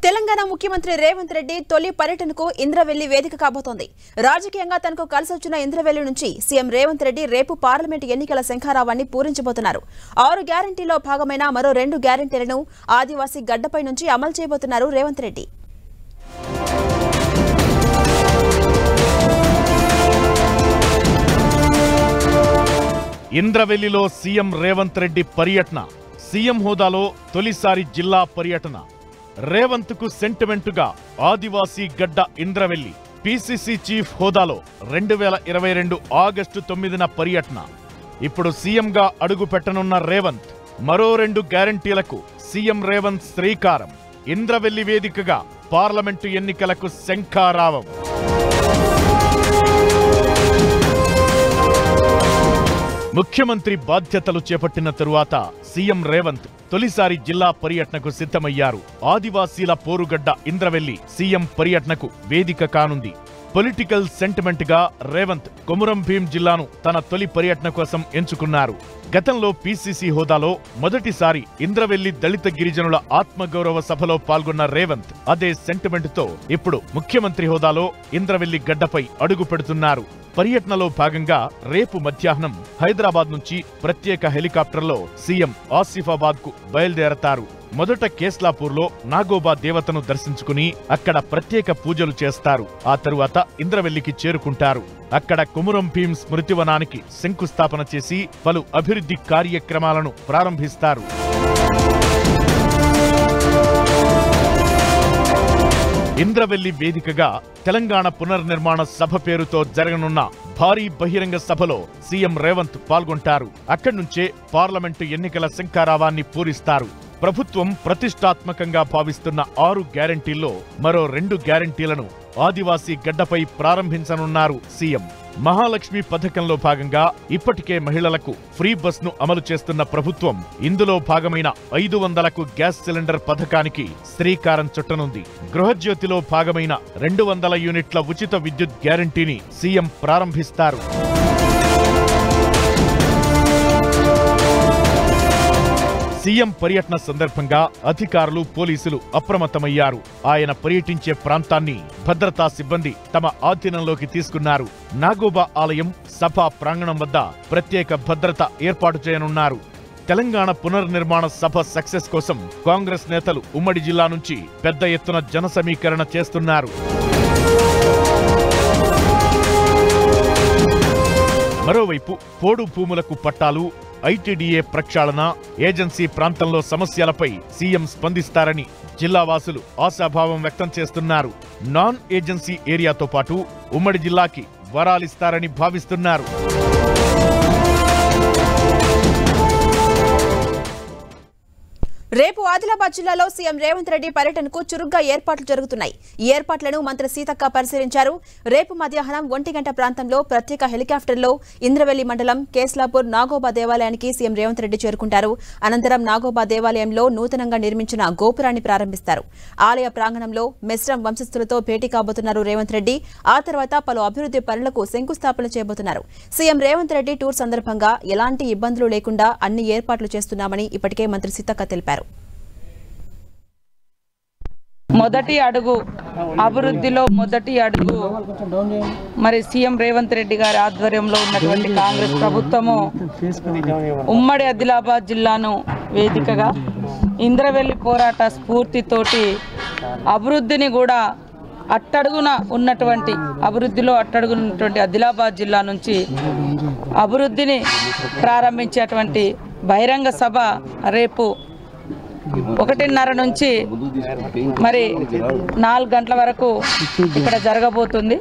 తెలంగాణ ముఖ్యమంత్రి రేవంత్ రెడ్డి తొలి పర్యటనకు ఇంద్రవెల్లి వేదిక కాబోతోంది. రాజకీయంగా తనకు కలిసొచ్చిన ఇంద్రవెల్లి నుంచి సీఎం రేవంత్ రెడ్డి రేపు పార్లమెంటు ఎన్నికల శంఖారావాన్ని పూరించబోతున్నారు. 6 గ్యారెంటీలో భాగమైన మరో 2 గ్యారెంటీలను ఆదివాసీ గడ్డపై నుంచి అమలు చేయబోతున్నారు రేవంత్ రెడ్డి. ఇంద్రవెల్లిలో సీఎం రేవంత్ రెడ్డి పర్యటన. సీఎం హోదాలో తొలిసారి జిల్లా పర్యటన. రేవంత్ కు సెంటిమెంటుగా ఆదివాసీ గడ్డ ఇంద్రవెల్లి. పీసీసీ చీఫ్ హోదాలో 2022 ఆగస్టు 9న పర్యటన. ఇప్పుడు సీఎంగా అడుగు పెట్టనున్న రేవంత్ మరో 2 గ్యారెంటీలకు సీఎం రేవంత్ శ్రీకారం. ఇంద్రవెల్లి వేదికగా పార్లమెంటు ఎన్నికలకు శంఖారావం. ముఖ్యమంత్రి బాధ్యతలు చేపట్టిన తరువాత సీఎం రేవంత్ తొలిసారి జిల్లా పర్యటనకు సిద్ధమయ్యారు. ఆదివాసీల పోరుగడ్డ ఇంద్రవెల్లి సీఎం పర్యటనకు వేదిక కానుంది. పొలిటికల్ సెంటిమెంట్ గా రేవంత్ కొమురం భీం జిల్లాను తన తొలి పర్యటన కోసం ఎంచుకున్నారు. గతంలో పీసీసీ హోదాలో మొదటిసారి ఇంద్రవెల్లి దళిత గిరిజనుల ఆత్మగౌరవ సభలో పాల్గొన్న రేవంత్ అదే సెంటిమెంట్ తో ఇప్పుడు ముఖ్యమంత్రి హోదాలో ఇంద్రవెల్లి గడ్డపై అడుగు పెడుతున్నారు. పర్యటనలో భాగంగా రేపు మధ్యాహ్నం హైదరాబాద్ నుంచి ప్రత్యేక హెలికాప్టర్లో సీఎం ఆసిఫాబాద్ కు బయలుదేరతారు. మొదట కేస్లాపూర్లో నాగోబా దేవతను దర్శించుకుని అక్కడ ప్రత్యేక పూజలు చేస్తారు. ఆ తరువాత ఇంద్రవెల్లికి చేరుకుంటారు. అక్కడ కొమురం భీం స్మృతివనానికి శంకుస్థాపన చేసి పలు అభివృద్ధి కార్యక్రమాలను ప్రారంభిస్తారు. ఇంద్రవెల్లి వేదికగా తెలంగాణ పునర్నిర్మాణ సభ పేరుతో జరగనున్న భారీ బహిరంగ సభలో సీఎం రేవంత్ పాల్గొంటారు. అక్కడి నుంచే పార్లమెంటు ఎన్నికల శంఖారావాన్ని పూరిస్తారు. ప్రభుత్వం ప్రతిష్టాత్మకంగా భావిస్తున్న 6 గ్యారెంటీల్లో మరో 2 గ్యారెంటీలను ఆదివాసీ గడ్డపై ప్రారంభించనున్నారు సీఎం. మహాలక్ష్మి పథకంలో భాగంగా ఇప్పటికే మహిళలకు ఫ్రీ బస్ ను అమలు చేస్తున్న ప్రభుత్వం ఇందులో భాగమైన 500లకు గ్యాస్ సిలిండర్ పథకానికి శ్రీకారం చుట్టనుంది. గృహజ్యోతిలో భాగమైన 200 యూనిట్ల ఉచిత విద్యుత్ గ్యారెంటీని సీఎం ప్రారంభిస్తారు. సీఎం పర్యటన సందర్భంగా అధికారులు, పోలీసులు అప్రమత్తమయ్యారు. ఆయన పర్యటించే ప్రాంతాన్ని భద్రతా సిబ్బంది తమ ఆధీనంలోకి తీసుకున్నారు. నాగోబా ఆలయం, సభా ప్రాంగణం వద్ద ప్రత్యేక భద్రత ఏర్పాటు చేయనున్నారు. తెలంగాణ పునర్నిర్మాణ సభ సక్సెస్ కోసం కాంగ్రెస్ నేతలు ఉమ్మడి జిల్లా నుంచి పెద్ద ఎత్తున జన సమీకరణ చేస్తున్నారు. మరోవైపు పోడు భూములకు పట్టాలు, ఐటీడీఏ ప్రక్షాళన, ఏజెన్సీ ప్రాంతంలో సమస్యలపై సీఎం స్పందిస్తారని జిల్లావాసులు ఆశాభావం వ్యక్తం చేస్తున్నారు. నాన్ ఏజెన్సీ ఏరియాతో పాటు ఉమ్మడి జిల్లాకి వరాలిస్తారని భావిస్తున్నారు. రేపు ఆదిలాబాద్ జిల్లాలో సీఎం రేవంత్ రెడ్డి పర్యటనకు చురుగ్గా ఏర్పాట్లు జరుగుతున్నాయి. ఈ ఏర్పాట్లను మంత్రి సీతక్క పరిశీలించారు. రేపు మధ్యాహ్నం 1 గంట ప్రాంతంలో ప్రత్యేక హెలికాప్టర్లో ఇంద్రవెల్లి మండలం కేస్లాపూర్ నాగోబా దేవాలయానికి సీఎం రేవంత్ రెడ్డి చేరుకుంటారు. అనంతరం నాగోబా దేవాలయంలో నూతనంగా నిర్మించిన గోపురాన్ని ప్రారంభిస్తారు. ఆలయ ప్రాంగణంలో మెస్రం వంశస్థులతో భేటీ కాబోతున్నారు రేవంత్ రెడ్డి. ఆ తర్వాత పలు అభివృద్ధి పనులకు శంకుస్థాపన చేయబోతున్నారు. సీఎం రేవంత్ రెడ్డి టూర్ సందర్భంగా ఎలాంటి ఇబ్బందులు లేకుండా అన్ని ఏర్పాట్లు చేస్తున్నామని ఇప్పటికే మంత్రి సీతక్క తెలిపారు. మొదటి అడుగు అభివృద్ధిలో మొదటి అడుగు మరి సీఎం రేవంత్ రెడ్డి గారి ఆధ్వర్యంలో ఉన్నటువంటి కాంగ్రెస్ ప్రభుత్వము ఉమ్మడి ఆదిలాబాద్ జిల్లాను వేదికగా ఇంద్రవెల్లి పోరాట స్ఫూర్తితోటి అభివృద్ధిని కూడా అట్టడుగున ఉన్నటువంటి ఆదిలాబాద్ జిల్లా నుంచి అభివృద్ధిని ప్రారంభించేటువంటి బహిరంగ సభ రేపు 1:30 నుంచి మరి 4 గంటల వరకు ఇక్కడ జరగబోతుంది.